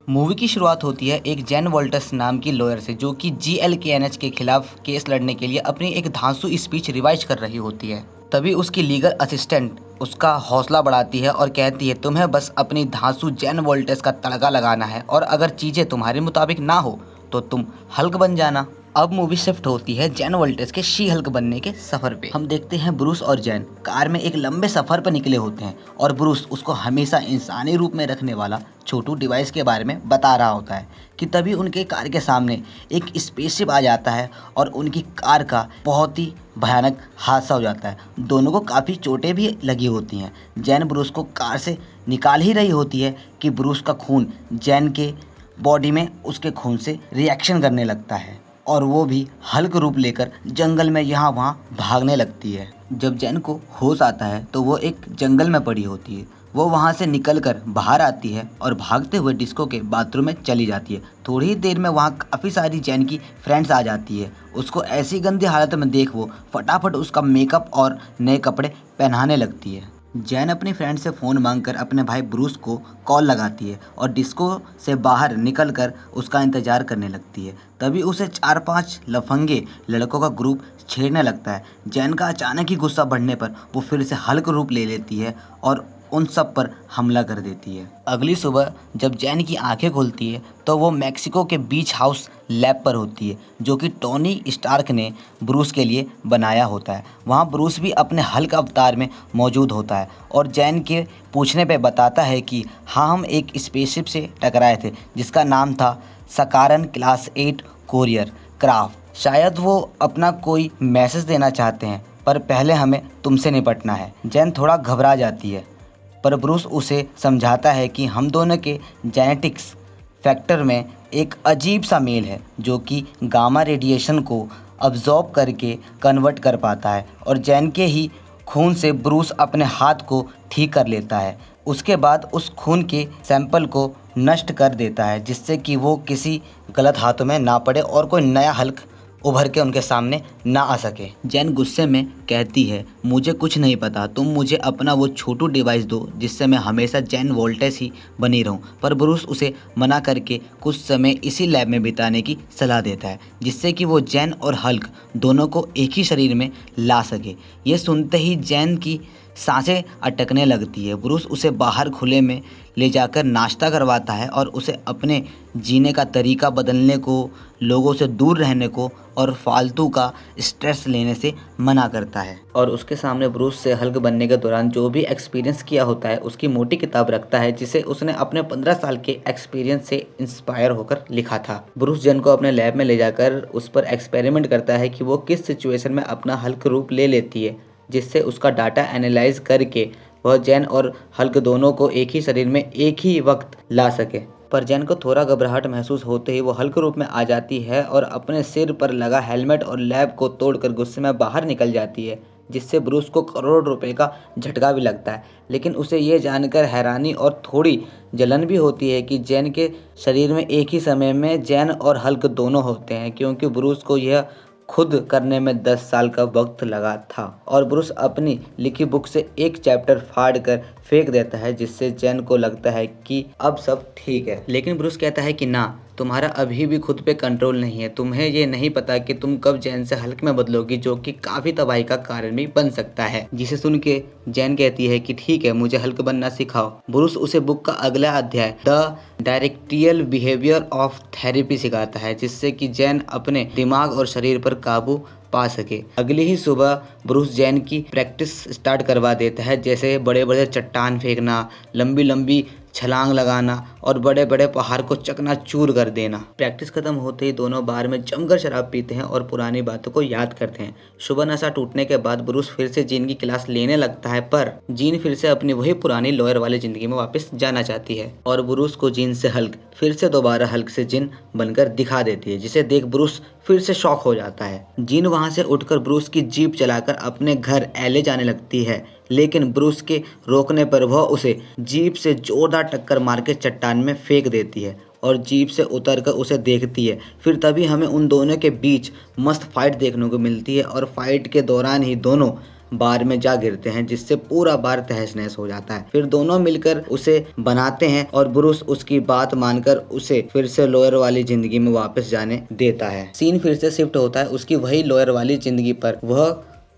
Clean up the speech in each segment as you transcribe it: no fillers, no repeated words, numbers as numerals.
Movie की शुरुआत होती है एक जैन वोल्टस नाम की लॉयर से, जो कि GLKNH के खिलाफ केस लड़ने के लिए अपनी एक धांसू स्पीच रिवाइज कर रही होती है। तभी उसकी लीगल असिस्टेंट उसका हौसला बढ़ाती है और कहती है तुम्हें बस अपनी धांसू जैन वोल्टस का तड़का लगाना है और अगर चीज़ें तुम्हारे मुताबिक ना हो तो तुम हल्क बन जाना। अब मूवी शिफ्ट होती है जैन वोल्टस के शी हल्क बनने के सफर पे। हम देखते हैं ब्रूस और जैन कार में एक लंबे सफर पर निकले होते हैं और ब्रूस उसको हमेशा इंसानी रूप में रखने वाला छोटू डिवाइस के बारे में बता रहा होता है कि तभी उनके कार के सामने एक स्पेसशिप आ जाता है और उनकी कार का बहुत ही भयानक हादसा हो जाता है। दोनों को काफ़ी चोटें भी लगी होती हैं। जैन ब्रूस को कार से निकाल ही रही होती है कि ब्रूस का खून जैन के बॉडी में उसके खून से रिएक्शन करने लगता है और वो भी हल्क रूप लेकर जंगल में यहाँ वहाँ भागने लगती है। जब जैन को होश आता है तो वो एक जंगल में पड़ी होती है। वो वहाँ से निकलकर बाहर आती है और भागते हुए डिस्को के बाथरूम में चली जाती है। थोड़ी ही देर में वहाँ काफ़ी सारी जैन की फ्रेंड्स आ जाती है। उसको ऐसी गंदी हालत में देख वो फटाफट उसका मेकअप और नए कपड़े पहनाने लगती है। जैन अपनी फ्रेंड से फ़ोन मांगकर अपने भाई ब्रूस को कॉल लगाती है और डिस्को से बाहर निकलकर उसका इंतज़ार करने लगती है। तभी उसे 4-5 लफंगे लड़कों का ग्रुप छेड़ने लगता है। जैन का अचानक ही गुस्सा बढ़ने पर वो फिर से हल्क रूप ले लेती है और उन सब पर हमला कर देती है। अगली सुबह जब जैन की आंखें खुलती है तो वो मैक्सिको के बीच हाउस लैब पर होती है, जो कि टोनी स्टार्क ने ब्रूस के लिए बनाया होता है। वहाँ ब्रूस भी अपने हल्क अवतार में मौजूद होता है और जैन के पूछने पे बताता है कि हाँ, हम एक स्पेसशिप से टकराए थे जिसका नाम था सकारन क्लास 8 कोरियर क्राफ्ट। शायद वो अपना कोई मैसेज देना चाहते हैं, पर पहले हमें तुमसे निपटना है। जैन थोड़ा घबरा जाती है पर ब्रूस उसे समझाता है कि हम दोनों के जेनेटिक्स फैक्टर में एक अजीब सा मेल है जो कि गामा रेडिएशन को अब्जॉर्ब करके कन्वर्ट कर पाता है और जैन के ही खून से ब्रूस अपने हाथ को ठीक कर लेता है। उसके बाद उस खून के सैंपल को नष्ट कर देता है जिससे कि वो किसी गलत हाथों में ना पड़े और कोई नया हल्क उभर के उनके सामने ना आ सके। जैन गुस्से में कहती है मुझे कुछ नहीं पता, तुम मुझे अपना वो छोटू डिवाइस दो जिससे मैं हमेशा जैन वोल्टस ही बनी रहूं। पर ब्रूस उसे मना करके कुछ समय इसी लैब में बिताने की सलाह देता है जिससे कि वो जैन और हल्क दोनों को एक ही शरीर में ला सके। ये सुनते ही जैन की सांसें अटकने लगती है। ब्रूस उसे बाहर खुले में ले जाकर नाश्ता करवाता है और उसे अपने जीने का तरीका बदलने को, लोगों से दूर रहने को और फालतू का स्ट्रेस लेने से मना करता है और उसके सामने ब्रूस से हल्क बनने के दौरान जो भी एक्सपीरियंस किया होता है उसकी मोटी किताब रखता है जिसे उसने अपने 15 साल के एक्सपीरियंस से इंस्पायर होकर लिखा था। ब्रूस जैन को अपने लैब में ले जाकर उस पर एक्सपेरिमेंट करता है कि वो किस सिचुएशन में अपना हल्क रूप ले लेती है, जिससे उसका डाटा एनालाइज करके वह जैन और हल्क दोनों को एक ही शरीर में एक ही वक्त ला सके। पर जैन को थोड़ा घबराहट महसूस होते ही वो हल्क रूप में आ जाती है और अपने सिर पर लगा हेलमेट और लैब को तोड़कर गुस्से में बाहर निकल जाती है, जिससे ब्रूस को करोड़ रुपए का झटका भी लगता है। लेकिन उसे ये जानकर हैरानी और थोड़ी जलन भी होती है कि जैन के शरीर में एक ही समय में जैन और हल्क दोनों होते हैं, क्योंकि ब्रूस को यह खुद करने में 10 साल का वक्त लगा था। और ब्रूस अपनी लिखी बुक से एक चैप्टर फाड़ कर फेंक देता है जिससे जैन को लगता है कि अब सब ठीक है। लेकिन ब्रूस कहता है कि ना, तुम्हारा अभी भी खुद पे कंट्रोल नहीं है। तुम्हें ये नहीं पता कि तुम कब जैन से हल्क में बदलोगी, जो कि काफ़ी तबाही का कारण भी बन सकता है। जिसे सुन के जैन कहती है कि ठीक है, मुझे हल्क बनना सिखाओ। ब्रूस उसे बुक का अगला अध्याय द डायरेक्टियल बिहेवियर ऑफ थेरेपी सिखाता है जिससे कि जैन अपने दिमाग और शरीर पर काबू पा सके। अगली ही सुबह ब्रूस जैन की प्रैक्टिस स्टार्ट करवा देता है, जैसे बड़े बड़े चट्टान फेंकना, लंबी लंबी छलांग लगाना और बड़े बड़े पहाड़ को चकनाचूर कर देना। प्रैक्टिस खत्म होते ही दोनों बार में जमकर शराब पीते हैं और पुरानी बातों को याद करते हैं। सुबह नशा टूटने के बाद ब्रूस फिर से जीन की क्लास लेने लगता है, पर जीन फिर से अपनी वही पुरानी लॉयर वाली जिंदगी में वापस जाना चाहती है और ब्रूस को जीन से हल्क फिर से दोबारा हल्क से जिन बनकर दिखा देती है, जिसे देख ब्रूस फिर से शॉक हो जाता है। जीन वहां से उठकर ब्रूस की जीप चलाकर अपने घर एले जाने लगती है, लेकिन ब्रूस के रोकने पर वह उसे जीप से जोरदार टक्कर मार के चट्टान में फेंक देती है और जीप से उतरकर उसे देखती है। फिर तभी हमें उन दोनों के बीच मस्त फाइट देखने को मिलती है और फाइट के दौरान ही दोनों बार में जा गिरते हैं, जिससे पूरा बार तहस नहस हो जाता है। फिर दोनों मिलकर उसे बनाते हैं और ब्रूस उसकी बात मानकर उसे फिर से लॉयर वाली जिंदगी में वापस जाने देता है। सीन फिर से शिफ्ट होता है उसकी वही लॉयर वाली जिंदगी पर। वह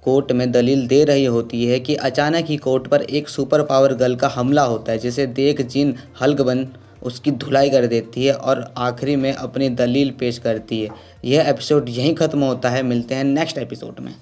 कोर्ट में दलील दे रही होती है कि अचानक ही कोर्ट पर एक सुपर पावर गर्ल का हमला होता है, जिसे देख जीन हल्क बन उसकी धुलाई कर देती है और आखिरी में अपनी दलील पेश करती है। यह एपिसोड यहीं ख़त्म होता है। मिलते हैं नेक्स्ट एपिसोड में।